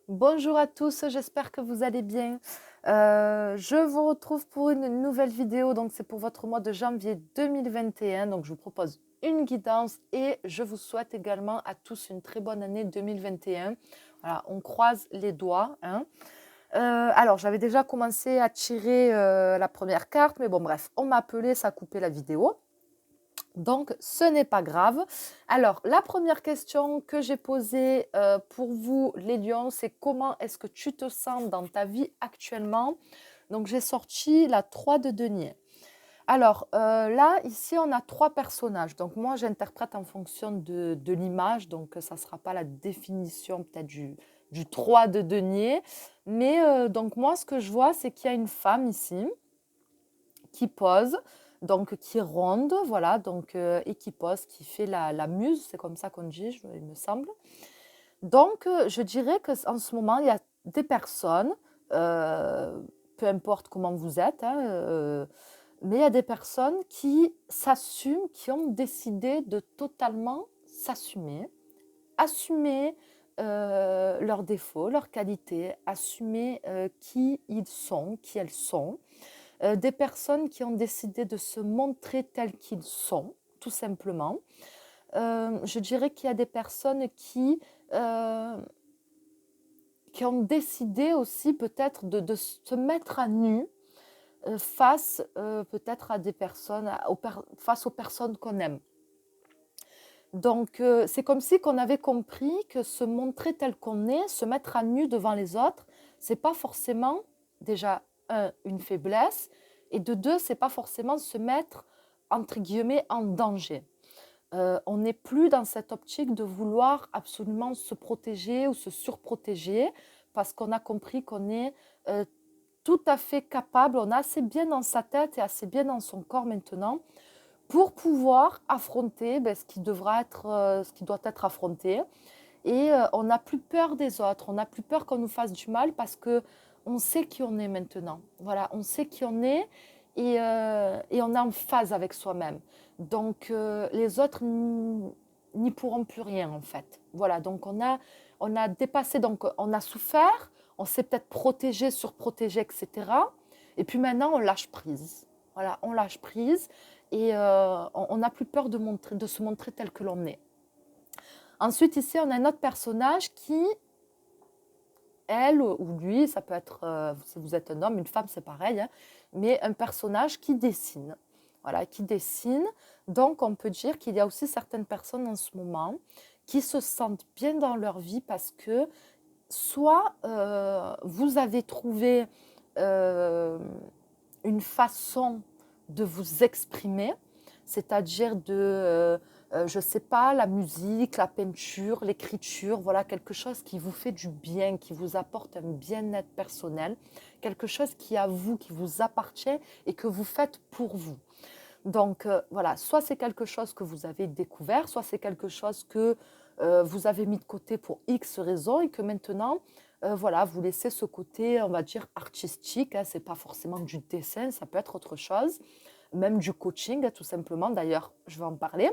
Bonjour à tous, j'espère que vous allez bien. Je vous retrouve pour une nouvelle vidéo, donc c'est pour votre mois de janvier 2021. Donc je vous propose une guidance et je vous souhaite également à tous une très bonne année 2021. Voilà, on croise les doigts, hein. Alors j'avais déjà commencé à tirer la première carte, mais bon bref, on m'a appelé, ça a coupé la vidéo. Donc, ce n'est pas grave. Alors, la première question que j'ai posée pour vous, les lions, c'est comment est-ce que tu te sens dans ta vie actuellement? Donc, j'ai sorti la 3 de denier. Alors, là, ici, on a trois personnages. Donc, moi, j'interprète en fonction de l'image. Donc, ça ne sera pas la définition peut-être du 3 de denier. Mais donc, moi, ce que je vois, c'est qu'il y a une femme ici qui pose, donc qui ronde, voilà, donc, et qui pose, qui fait la muse, c'est comme ça qu'on dit, il me semble. Donc, je dirais qu'en ce moment, il y a des personnes, euh, peu importe comment vous êtes, hein, mais il y a des personnes qui s'assument, qui ont décidé de totalement s'assumer, assumer leurs défauts, leurs qualités, assumer qui ils sont, qui elles sont, des personnes qui ont décidé de se montrer tels qu'ils sont, tout simplement. Je dirais qu'il y a des personnes euh, qui ont décidé aussi peut-être de se mettre à nu face peut-être à des personnes, face aux personnes qu'on aime. Donc, c'est comme si qu'on avait compris que se montrer tel qu'on est, se mettre à nu devant les autres, c'est pas forcément déjà une faiblesse, et de deux, c'est pas forcément se mettre entre guillemets en danger. On n'est plus dans cette optique de vouloir absolument se protéger ou se surprotéger parce qu'on a compris qu'on est tout à fait capable, on est assez bien dans sa tête et assez bien dans son corps maintenant pour pouvoir affronter ce qui doit être affronté. Et on n'a plus peur des autres, on n'a plus peur qu'on nous fasse du mal parce que on sait qui on est maintenant. Voilà, on sait qui on est et on est en phase avec soi-même. Donc les autres n'y pourront plus rien en fait. Voilà, donc on a dépassé, donc on a souffert, on s'est peut-être protégé, surprotégé, etc. Et puis maintenant, on lâche prise. Voilà, on lâche prise et on n'a plus peur de se montrer tel que l'on est. Ensuite, ici, on a un autre personnage qui, elle ou lui, ça peut être, si vous êtes un homme, une femme, c'est pareil, hein, mais un personnage qui dessine. Voilà, qui dessine. Donc, on peut dire qu'il y a aussi certaines personnes en ce moment qui se sentent bien dans leur vie parce que soit vous avez trouvé euh, une façon de vous exprimer, c'est-à-dire je ne sais pas, la musique, la peinture, l'écriture, voilà, quelque chose qui vous fait du bien, qui vous apporte un bien-être personnel, quelque chose qui à vous, qui vous appartient et que vous faites pour vous. Donc voilà, soit c'est quelque chose que vous avez découvert, soit c'est quelque chose que vous avez mis de côté pour X raisons et que maintenant, voilà, vous laissez ce côté, on va dire, artistique. Hein, ce n'est pas forcément du dessin, ça peut être autre chose, même du coaching, hein, tout simplement. D'ailleurs, je vais en parler.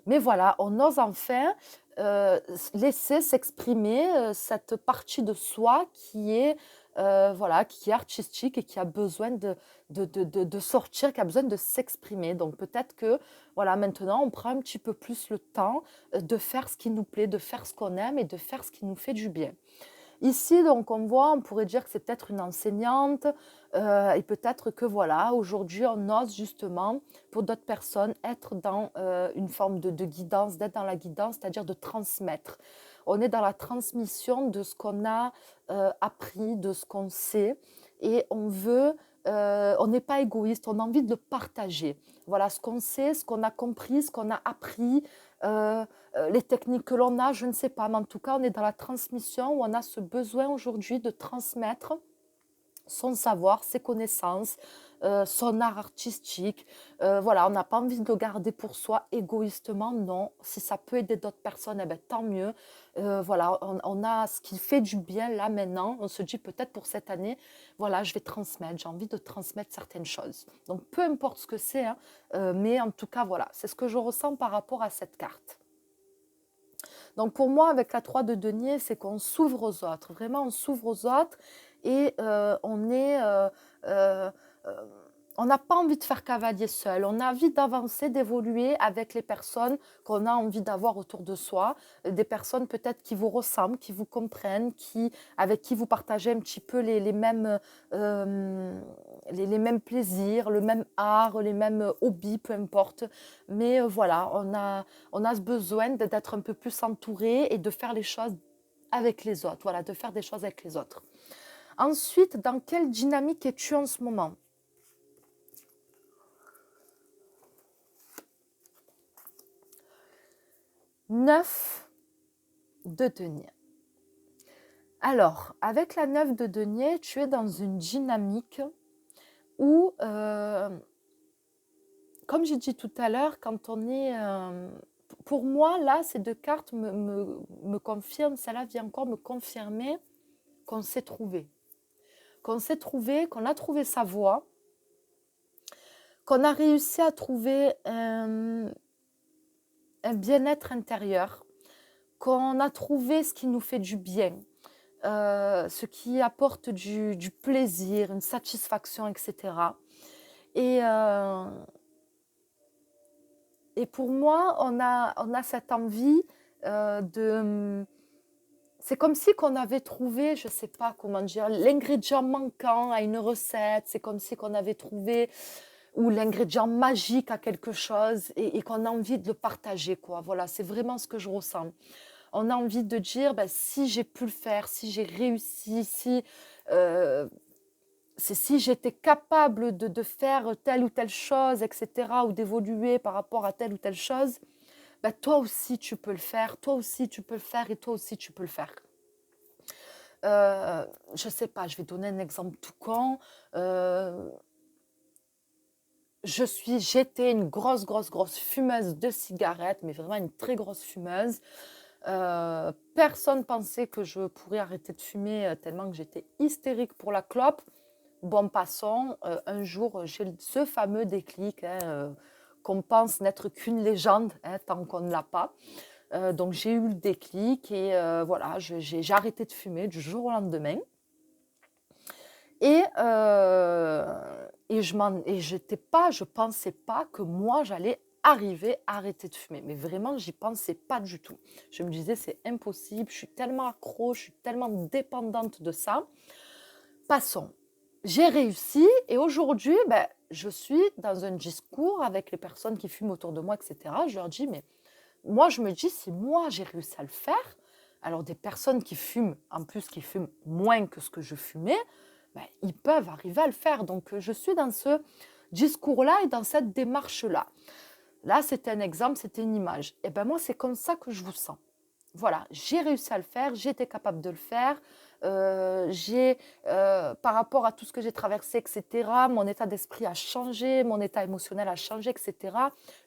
Mais voilà, on ose enfin laisser s'exprimer cette partie de soi voilà, qui est artistique et qui a besoin de sortir, qui a besoin de s'exprimer. Donc peut-être que voilà, maintenant, on prend un petit peu plus le temps de faire ce qui nous plaît, de faire ce qu'on aime et de faire ce qui nous fait du bien. Ici, donc, on voit, on pourrait dire que c'est peut-être une enseignante et peut-être que voilà, aujourd'hui, on ose justement, pour d'autres personnes, être dans une forme de guidance, d'être dans la guidance, c'est-à-dire de transmettre. On est dans la transmission de ce qu'on a appris, de ce qu'on sait et on n'est pas égoïste, on a envie de le partager. Voilà, ce qu'on sait, ce qu'on a compris, ce qu'on a appris, euh, les techniques que l'on a, je ne sais pas, mais en tout cas, on est dans la transmission où on a ce besoin aujourd'hui de transmettre son savoir, ses connaissances, son art artistique. Voilà, on n'a pas envie de le garder pour soi égoïstement, non. Si ça peut aider d'autres personnes, eh ben, tant mieux. Voilà, on a ce qui fait du bien là maintenant. On se dit peut-être pour cette année, voilà, je vais transmettre, j'ai envie de transmettre certaines choses. Donc peu importe ce que c'est, hein, mais en tout cas, voilà, c'est ce que je ressens par rapport à cette carte. Donc pour moi, avec la 3 de denier, c'est qu'on s'ouvre aux autres. Vraiment, on s'ouvre aux autres et euh, euh, on n'a pas envie de faire cavalier seul. On a envie d'avancer, d'évoluer avec les personnes qu'on a envie d'avoir autour de soi. Des personnes peut-être qui vous ressemblent, qui vous comprennent, avec qui vous partagez un petit peu les mêmes, les mêmes plaisirs, le même art, les mêmes hobbies, peu importe. Mais voilà, on a ce besoin d'être un peu plus entouré et de faire les choses avec les autres. Voilà, de faire des choses avec les autres. Ensuite, dans quelle dynamique es-tu en ce moment? Neuf de denier. Alors, avec la 9 de denier, tu es dans une dynamique où, comme j'ai dit tout à l'heure, quand on est... pour moi, là, ces deux cartes me confirment, celle-là vient encore me confirmer qu'on s'est trouvé. Qu'on s'est trouvé, qu'on a trouvé sa voie, qu'on a réussi à trouver un bien-être intérieur, qu'on a trouvé ce qui nous fait du bien, ce qui apporte du plaisir, une satisfaction, etc. Et pour moi, on a cette envie de... C'est comme si qu'on avait trouvé, je ne sais pas comment dire, l'ingrédient manquant à une recette. C'est comme si qu'on avait trouvé ou l'ingrédient magique à quelque chose et qu'on a envie de le partager, quoi. Voilà, c'est vraiment ce que je ressens. On a envie de dire, ben, si j'ai pu le faire, si j'ai réussi, si j'étais capable de faire telle ou telle chose, etc., ou d'évoluer par rapport à telle ou telle chose, ben, toi aussi tu peux le faire, toi aussi tu peux le faire et toi aussi tu peux le faire. Je ne sais pas, je vais donner un exemple tout con. J'étais une grosse fumeuse de cigarettes, mais vraiment une très grosse fumeuse. Personne pensait que je pourrais arrêter de fumer tellement que j'étais hystérique pour la clope. Bon, passons, un jour, j'ai ce fameux déclic qu'on pense n'être qu'une légende tant qu'on ne l'a pas. Donc, j'ai eu le déclic et voilà, j'ai arrêté de fumer du jour au lendemain. Et je pensais pas que moi, j'allais arriver à arrêter de fumer. Mais vraiment, j'y pensais pas du tout. Je me disais, c'est impossible, je suis tellement accro, je suis tellement dépendante de ça. Passons. J'ai réussi et aujourd'hui, ben, je suis dans un discours avec les personnes qui fument autour de moi, etc. Je leur dis, mais moi, je me dis, si moi, j'ai réussi à le faire, alors des personnes qui fument, en plus qui fument moins que ce que je fumais, ben, ils peuvent arriver à le faire. Donc, je suis dans ce discours-là et dans cette démarche-là. Là, c'était un exemple, c'était une image. Et ben moi, c'est comme ça que je vous sens. Voilà, j'ai réussi à le faire, j'ai été capable de le faire. Par rapport à tout ce que j'ai traversé, etc., mon état d'esprit a changé, mon état émotionnel a changé, etc.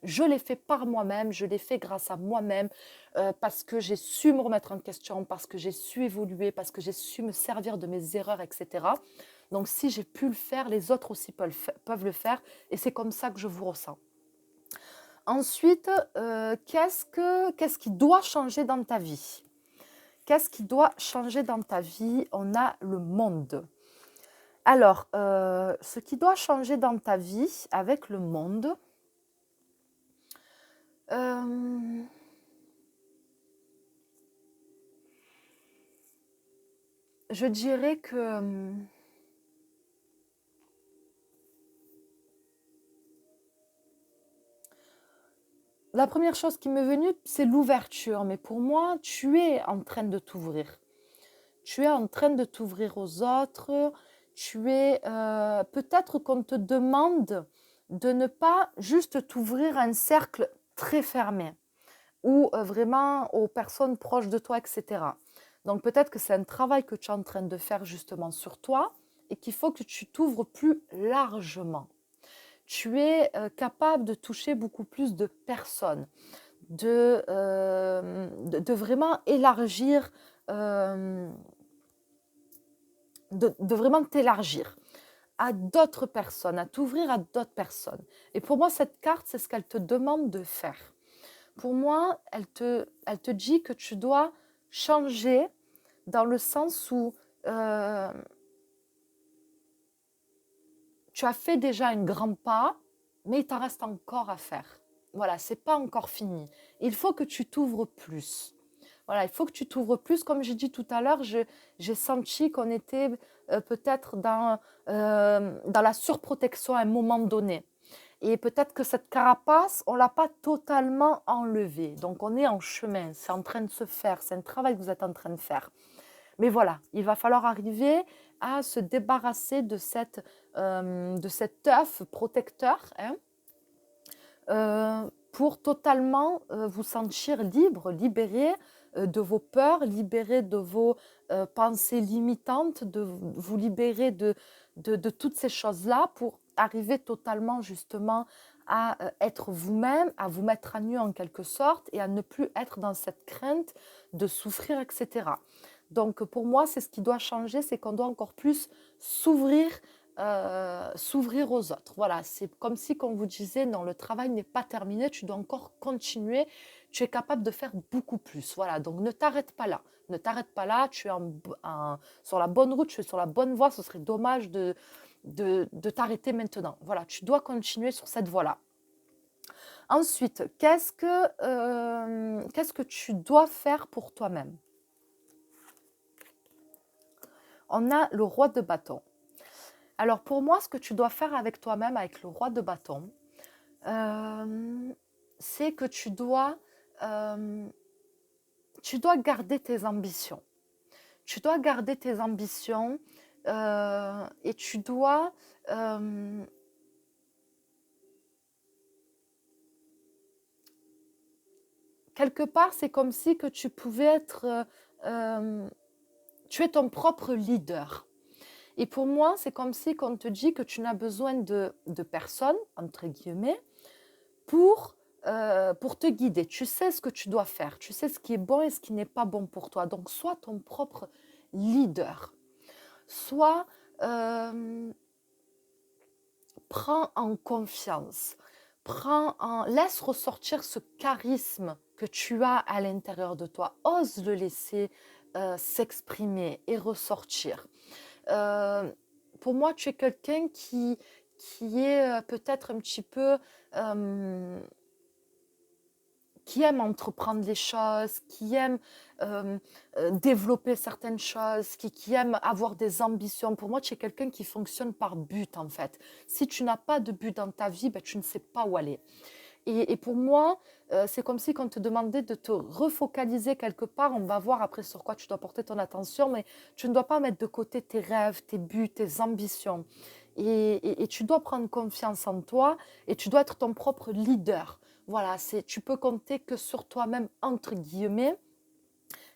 Je l'ai fait par moi-même, je l'ai fait grâce à moi-même, parce que j'ai su me remettre en question, parce que j'ai su évoluer, parce que j'ai su me servir de mes erreurs, etc. Donc, si j'ai pu le faire, les autres aussi peuvent le faire, et c'est comme ça que je vous ressens. Ensuite, qu'est-ce qui doit changer dans ta vie? Qu'est-ce qui doit changer dans ta vie? On a le monde. Alors, ce qui doit changer dans ta vie avec le monde, je dirais que la première chose qui m'est venue, c'est l'ouverture. Mais pour moi, tu es en train de t'ouvrir. Tu es en train de t'ouvrir aux autres. Peut-être qu'on te demande de ne pas juste t'ouvrir à un cercle très fermé ou vraiment aux personnes proches de toi, etc. Donc peut-être que c'est un travail que tu es en train de faire justement sur toi et qu'il faut que tu t'ouvres plus largement. Tu es capable de toucher beaucoup plus de personnes, de vraiment élargir, de vraiment t'élargir à d'autres personnes, à t'ouvrir à d'autres personnes. Et pour moi, cette carte, c'est ce qu'elle te demande de faire. Pour moi, elle te dit que tu dois changer dans le sens où euh, tu as fait déjà un grand pas, mais il t'en reste encore à faire. Voilà, c'est pas encore fini. Il faut que tu t'ouvres plus. Voilà, il faut que tu t'ouvres plus. Comme j'ai dit tout à l'heure, j'ai senti qu'on était peut-être dans la surprotection à un moment donné. Et peut-être que cette carapace, on ne l'a pas totalement enlevée. Donc on est en chemin, c'est en train de se faire, c'est un travail que vous êtes en train de faire. Mais voilà, il va falloir arriver à se débarrasser de cet œuf protecteur, hein, pour totalement vous sentir libre, libéré de vos peurs, libéré de vos pensées limitantes, de vous libérer de toutes ces choses-là pour arriver totalement justement à être vous-même, à vous mettre à nu en quelque sorte et à ne plus être dans cette crainte de souffrir, etc. Donc pour moi, c'est ce qui doit changer, c'est qu'on doit encore plus s'ouvrir s'ouvrir aux autres. Voilà, c'est comme si, comme vous disiez, non, le travail n'est pas terminé, tu dois encore continuer, tu es capable de faire beaucoup plus. Voilà, donc ne t'arrête pas là. Ne t'arrête pas là, tu es sur la bonne route, tu es sur la bonne voie, ce serait dommage de t'arrêter maintenant. Voilà, tu dois continuer sur cette voie-là. Ensuite, qu'est-ce que tu dois faire pour toi-même? On a le roi de bâton. Alors pour moi, ce que tu dois faire avec toi-même, avec le roi de bâton, c'est que euh, tu dois garder tes ambitions. Tu dois garder tes ambitions et tu dois... quelque part, c'est comme si que tu pouvais être... tu es ton propre leader. Et pour moi, c'est comme si qu'on te dit que tu n'as besoin de personne, entre guillemets, pour te guider. Tu sais ce que tu dois faire. Tu sais ce qui est bon et ce qui n'est pas bon pour toi. Donc, sois ton propre leader. Sois, prends en confiance. Laisse ressortir ce charisme que tu as à l'intérieur de toi. Ose le laisser s'exprimer et ressortir. Euh, pour moi, tu es quelqu'un qui est peut-être un petit peu... qui aime entreprendre les choses, qui aime développer certaines choses, qui aime avoir des ambitions. Pour moi, tu es quelqu'un qui fonctionne par but, en fait. Si tu n'as pas de but dans ta vie, ben, tu ne sais pas où aller. Et pour moi, c'est comme si on te demandait de te refocaliser quelque part. On va voir après sur quoi tu dois porter ton attention, mais tu ne dois pas mettre de côté tes rêves, tes buts, tes ambitions. Et tu dois prendre confiance en toi et tu dois être ton propre leader. Voilà, tu peux compter que sur toi-même, entre guillemets.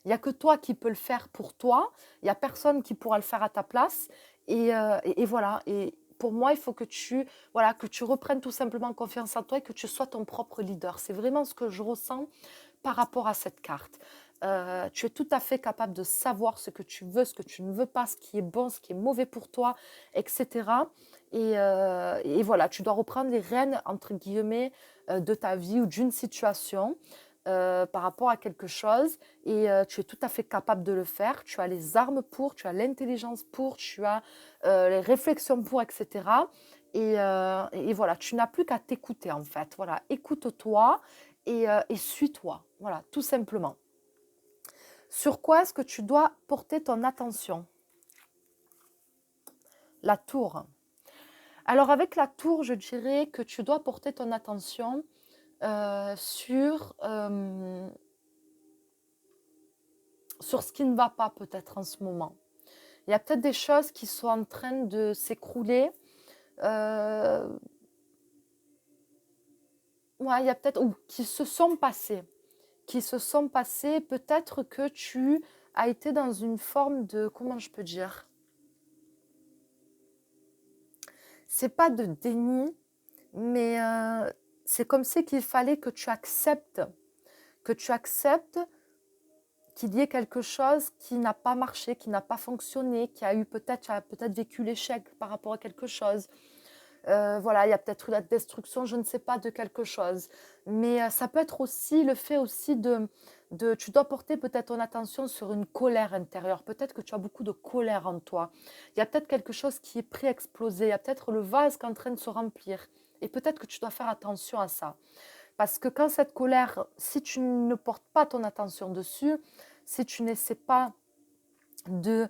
Il n'y a que toi qui peux le faire pour toi. Il n'y a personne qui pourra le faire à ta place. Et voilà. Et pour moi, il faut voilà, que tu reprennes tout simplement confiance en toi et que tu sois ton propre leader. C'est vraiment ce que je ressens par rapport à cette carte. Tu es tout à fait capable de savoir ce que tu veux, ce que tu ne veux pas, ce qui est bon, ce qui est mauvais pour toi, etc. Et voilà, tu dois reprendre les rênes, entre guillemets, de ta vie ou d'une situation par rapport à quelque chose et tu es tout à fait capable de le faire. Tu as les armes pour, tu as l'intelligence pour, tu as les réflexions pour, etc. Et voilà, tu n'as plus qu'à t'écouter en fait. Voilà, écoute-toi et suis-toi. Voilà, tout simplement. Sur quoi est-ce que tu dois porter ton attention? La tour. Alors avec la tour, je dirais que tu dois porter ton attention sur ce qui ne va pas peut-être en ce moment. Il y a peut-être des choses qui sont en train de s'écrouler. Euh, ouais, il y a peut-être ou qui se sont passées. Qui se sont passées. Peut-être que tu as été dans une forme de, comment je peux dire? C'est pas de déni, mais c'est comme si qu'il fallait que tu acceptes qu'il y ait quelque chose qui n'a pas marché, qui n'a pas fonctionné, qui a eu peut-être vécu l'échec par rapport à quelque chose. Voilà, il y a peut-être eu la destruction, je ne sais pas, de quelque chose. Mais ça peut être aussi le fait aussi tu dois porter peut-être ton attention sur une colère intérieure. Peut-être que tu as beaucoup de colère en toi. Il y a peut-être quelque chose qui est prêt à exploser. Il y a peut-être le vase qui est en train de se remplir. Et peut-être que tu dois faire attention à ça. Parce que quand cette colère, si tu ne portes pas ton attention dessus, si tu n'essaies pas de...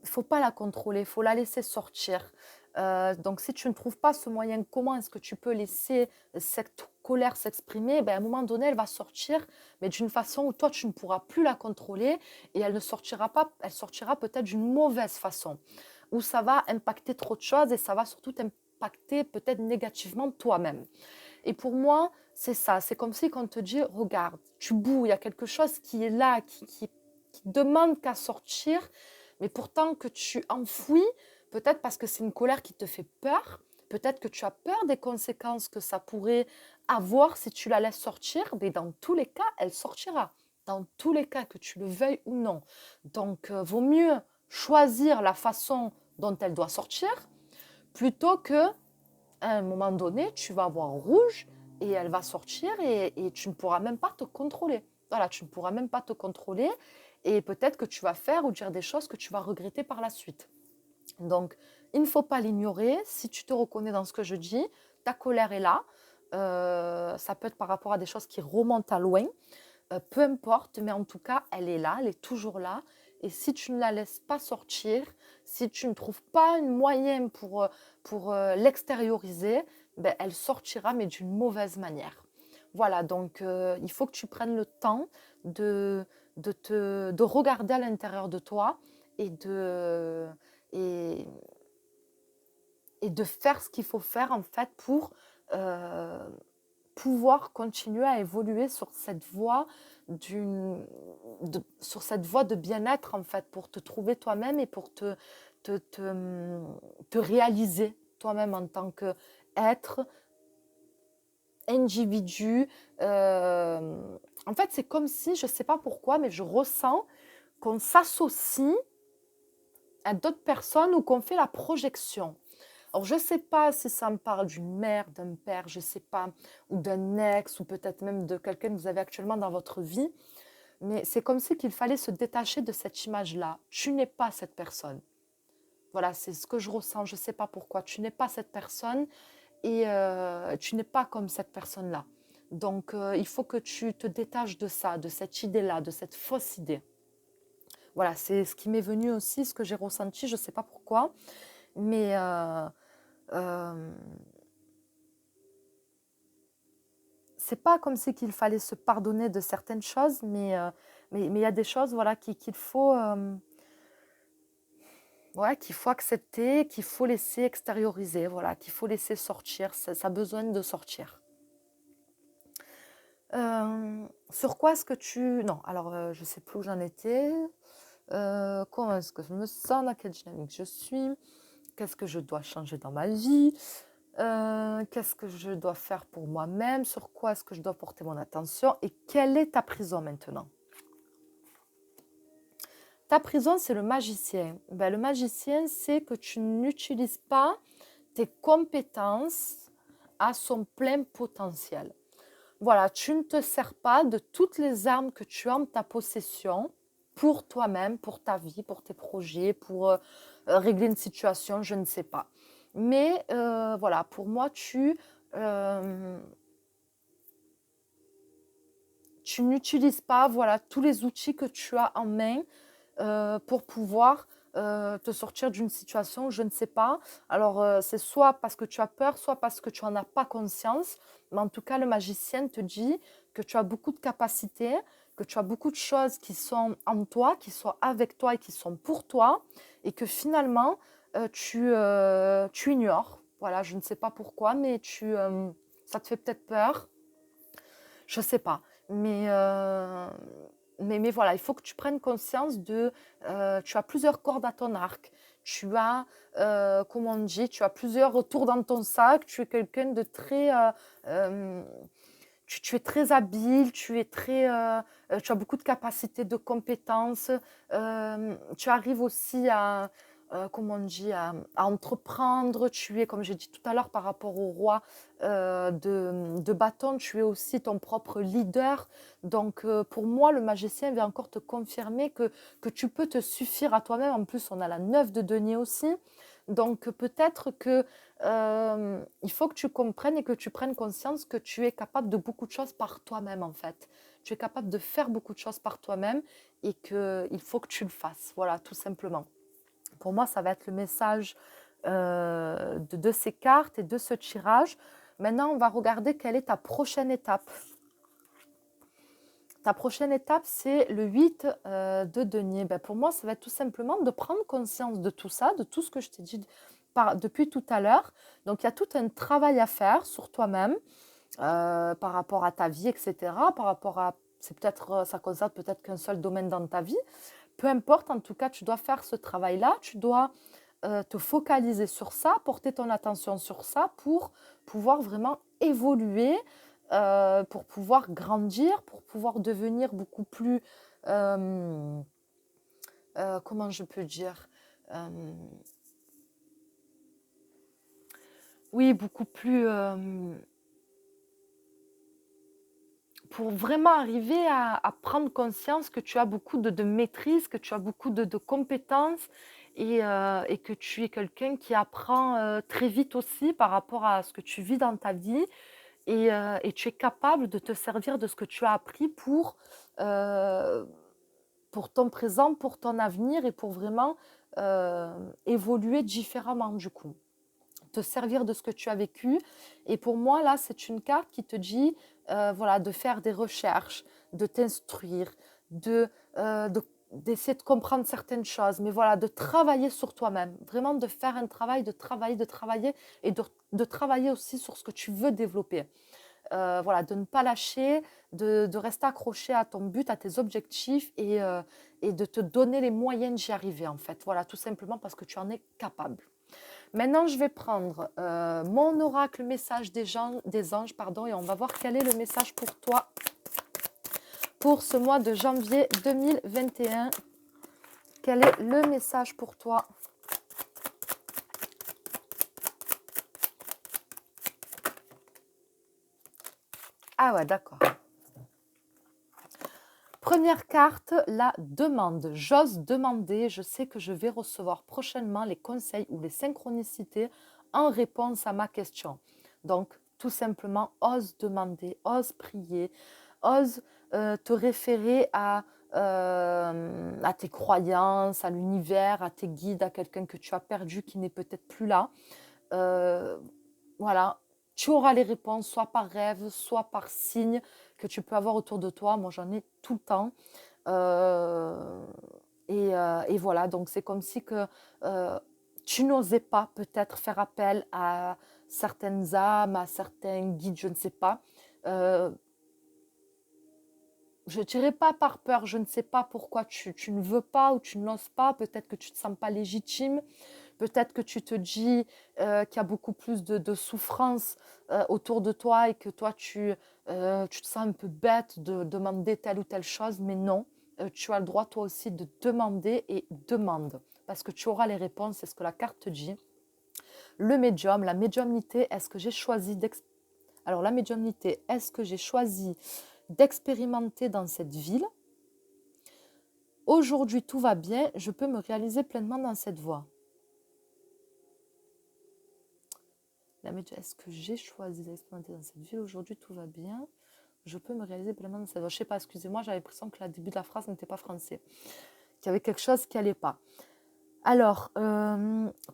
faut pas la contrôler, il faut la laisser sortir. Donc, si tu ne trouves pas ce moyen, comment est-ce que tu peux laisser cette colère s'exprimer? Ben, à un moment donné, elle va sortir, mais d'une façon où toi, tu ne pourras plus la contrôler et elle ne sortira pas, elle sortira peut-être d'une mauvaise façon, où ça va impacter trop de choses et ça va surtout impacter peut-être négativement toi-même. Et pour moi, c'est ça. C'est comme si on te dit, regarde, tu bouilles, il y a quelque chose qui est là, qui demande qu'à sortir, mais pourtant que tu enfouis, peut-être parce que c'est une colère qui te fait peur, peut-être que tu as peur des conséquences que ça pourrait avoir si tu la laisses sortir, mais dans tous les cas, elle sortira. Dans tous les cas, que tu le veuilles ou non. Donc, vaut mieux choisir la façon dont elle doit sortir plutôt que à un moment donné, tu vas avoir rouge et elle va sortir et tu ne pourras même pas te contrôler. Voilà, tu ne pourras même pas te contrôler et peut-être que tu vas faire ou dire des choses que tu vas regretter par la suite. Donc, il ne faut pas l'ignorer. Si tu te reconnais dans ce que je dis, ta colère est là. Ça peut être par rapport à des choses qui remontent à loin. Peu importe, mais en tout cas, elle est là, elle est toujours là. Et si tu ne la laisses pas sortir, si tu ne trouves pas un moyen pour l'extérioriser, ben, elle sortira, mais d'une mauvaise manière. Voilà, donc il faut que tu prennes le temps de regarder à l'intérieur de toi et et, et de faire ce qu'il faut faire en fait pour euh, pouvoir continuer à évoluer sur cette voie sur cette voie de bien-être en fait, pour te trouver toi-même et pour te, te, te réaliser toi-même en tant qu'être, individu. En fait, c'est comme si, je ne sais pas pourquoi, mais je ressens qu'on s'associe à d'autres personnes ou qu'on fait la projection. Alors, je ne sais pas si ça me parle d'une mère, d'un père, je ne sais pas, ou d'un ex, ou peut-être même de quelqu'un que vous avez actuellement dans votre vie, mais c'est comme si qu'il fallait se détacher de cette image-là. Tu n'es pas cette personne. Voilà, c'est ce que je ressens, je ne sais pas pourquoi. Tu n'es pas cette personne et tu n'es pas comme cette personne-là. Donc, il faut que tu te détaches de ça, de cette idée-là, de cette fausse idée. Voilà, c'est ce qui m'est venu aussi, ce que j'ai ressenti, je ne sais pas pourquoi, mais euh, c'est pas comme si qu'il fallait se pardonner de certaines choses, mais il y a des choses voilà, qu'il faut accepter, qu'il faut laisser extérioriser, voilà, qu'il faut laisser sortir, ça a besoin de sortir. Sur quoi est-ce que tu... Non, alors je sais plus où j'en étais. Comment est-ce que je me sens, dans quelle dynamique je suis, qu'est-ce que je dois changer dans ma vie, qu'est-ce que je dois faire pour moi-même, sur quoi est-ce que je dois porter mon attention et quelle est ta prison maintenant. Ta prison, c'est le magicien. Ben, le magicien, c'est que tu n'utilises pas tes compétences à son plein potentiel. Voilà, tu ne te sers pas de toutes les armes que tu as en ta possession pour toi-même, pour ta vie, pour tes projets, pour régler une situation, je ne sais pas. Mais voilà, pour moi, euh, tu n'utilises pas voilà, tous les outils que tu as en main pour pouvoir te sortir d'une situation, je ne sais pas. Alors, c'est soit parce que tu as peur, soit parce que tu n'en as pas conscience. Mais en tout cas, le magicien te dit que tu as beaucoup de capacités, que tu as beaucoup de choses qui sont en toi, qui sont avec toi et qui sont pour toi, et que finalement, tu ignores. Voilà, je ne sais pas pourquoi, mais ça te fait peut-être peur. Je ne sais pas. Mais voilà, il faut que tu prennes conscience tu as plusieurs cordes à ton arc. Tu as, comment on dit, tu as plusieurs retours dans ton sac. Tu es quelqu'un de très... euh, tu es très habile, tu as beaucoup de capacités, de compétences. Tu arrives aussi comment on dit, à entreprendre. Tu es, comme j'ai dit tout à l'heure, par rapport au roi de bâton, tu es aussi ton propre leader. Donc, pour moi, le magicien vient encore te confirmer que tu peux te suffire à toi-même. En plus, on a la 9 de denier aussi. Donc, peut-être que il faut que tu comprennes et que tu prennes conscience que tu es capable de beaucoup de choses par toi-même, en fait. Tu es capable de faire beaucoup de choses par toi-même et qu'il faut que tu le fasses. Voilà, tout simplement. Pour moi, ça va être le message de ces cartes et de ce tirage. Maintenant, on va regarder quelle est ta prochaine étape. Ta prochaine étape, c'est le 8 de denier. Ben, pour moi, ça va être tout simplement de prendre conscience de tout ça, de tout ce que je t'ai dit depuis tout à l'heure. Donc, il y a tout un travail à faire sur toi-même par rapport à ta vie, etc. Par rapport à, ça concerne peut-être qu'un seul domaine dans ta vie. Peu importe, en tout cas, tu dois faire ce travail-là. Tu dois te focaliser sur ça, porter ton attention sur ça pour pouvoir vraiment évoluer, pour pouvoir grandir, pour pouvoir devenir beaucoup plus, comment je peux dire, euh, oui, beaucoup plus, pour vraiment arriver à prendre conscience que tu as beaucoup de maîtrise, que tu as beaucoup de compétences et que tu es quelqu'un qui apprend très vite aussi par rapport à ce que tu vis dans ta vie et tu es capable de te servir de ce que tu as appris euh, pour ton présent, pour ton avenir et pour vraiment évoluer différemment du coup. Te servir de ce que tu as vécu. Et pour moi, là, c'est une carte qui te dit voilà, de faire des recherches, de t'instruire, d'essayer de comprendre certaines choses, mais voilà, de travailler sur toi-même, vraiment de faire un travail, de travailler et de travailler aussi sur ce que tu veux développer. Voilà, de ne pas lâcher, de rester accroché à ton but, à tes objectifs et de te donner les moyens d'y arriver en fait. Voilà, tout simplement parce que tu en es capable. Maintenant, je vais prendre mon oracle message des anges pardon, et on va voir quel est le message pour toi pour ce mois de janvier 2021. Quel est le message pour toi? Ah ouais, d'accord. Première carte, la demande. J'ose demander, je sais que je vais recevoir prochainement les conseils ou les synchronicités en réponse à ma question. Donc, tout simplement, ose demander, ose prier, ose te référer à tes croyances, à l'univers, à tes guides, à quelqu'un que tu as perdu qui n'est peut-être plus là. Euh, voilà, tu auras les réponses, soit par rêve, soit par signe que tu peux avoir autour de toi. Moi, j'en ai tout le temps. Euh, et voilà, donc c'est comme si que tu n'osais pas peut-être faire appel à certaines âmes, à certains guides, je ne sais pas. Euh, je ne dirais pas par peur, je ne sais pas pourquoi tu ne veux pas ou tu n'oses pas, peut-être que tu ne te sens pas légitime, peut-être que tu te dis qu'il y a beaucoup plus de souffrance autour de toi et que toi tu te sens un peu bête de demander telle ou telle chose, mais non, tu as le droit toi aussi de demander et demande, parce que tu auras les réponses, c'est ce que la carte te dit. Le médium, la médiumnité, est-ce que j'ai choisi Alors la médiumnité, est-ce que j'ai choisi d'expérimenter dans cette ville? Aujourd'hui, tout va bien, je peux me réaliser pleinement dans cette voie. Est-ce que j'ai choisi d'expérimenter dans cette ville? Aujourd'hui, tout va bien, je peux me réaliser pleinement dans cette voie. Je ne sais pas, excusez-moi, j'avais l'impression que le début de la phrase n'était pas français, qu'il y avait quelque chose qui n'allait pas. Alors,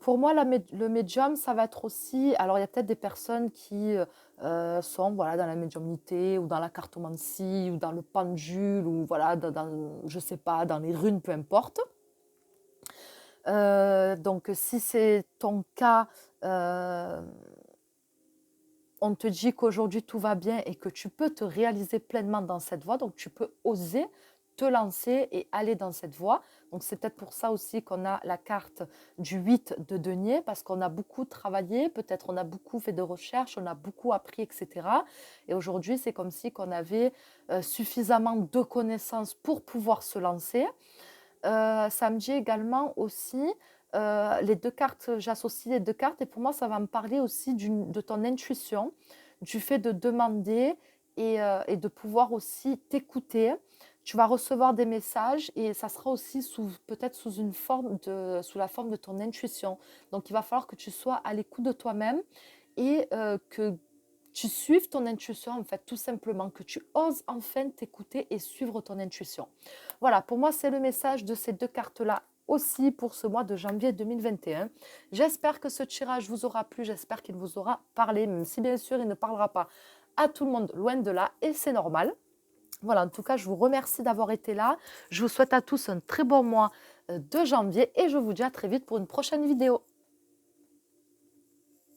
pour moi, le médium, ça va être aussi... Alors, il y a peut-être des personnes qui sont voilà, dans la médiumnité ou dans la cartomancie ou dans le pendule ou voilà, je ne sais pas, dans les runes, peu importe. Donc, si c'est ton cas, on te dit qu'aujourd'hui tout va bien et que tu peux te réaliser pleinement dans cette voie, donc tu peux oser te lancer et aller dans cette voie. Donc c'est peut-être pour ça aussi qu'on a la carte du 8 de denier, parce qu'on a beaucoup travaillé, peut-être on a beaucoup fait de recherches, on a beaucoup appris, etc. Et aujourd'hui, c'est comme si qu'on avait suffisamment de connaissances pour pouvoir se lancer. Ça me dit également aussi Les 2 cartes, j'associe les 2 cartes et pour moi, ça va me parler aussi de ton intuition, du fait de demander et de pouvoir aussi t'écouter. Tu vas recevoir des messages et ça sera aussi peut-être sous la forme de ton intuition. Donc, il va falloir que tu sois à l'écoute de toi-même et que tu suives ton intuition, en fait, tout simplement, que tu oses enfin t'écouter et suivre ton intuition. Voilà, pour moi, c'est le message de ces 2 cartes-là aussi pour ce mois de janvier 2021. J'espère que ce tirage vous aura plu, j'espère qu'il vous aura parlé, même si bien sûr, il ne parlera pas à tout le monde, loin de là, et c'est normal. Voilà, en tout cas, je vous remercie d'avoir été là. Je vous souhaite à tous un très bon mois de janvier et je vous dis à très vite pour une prochaine vidéo.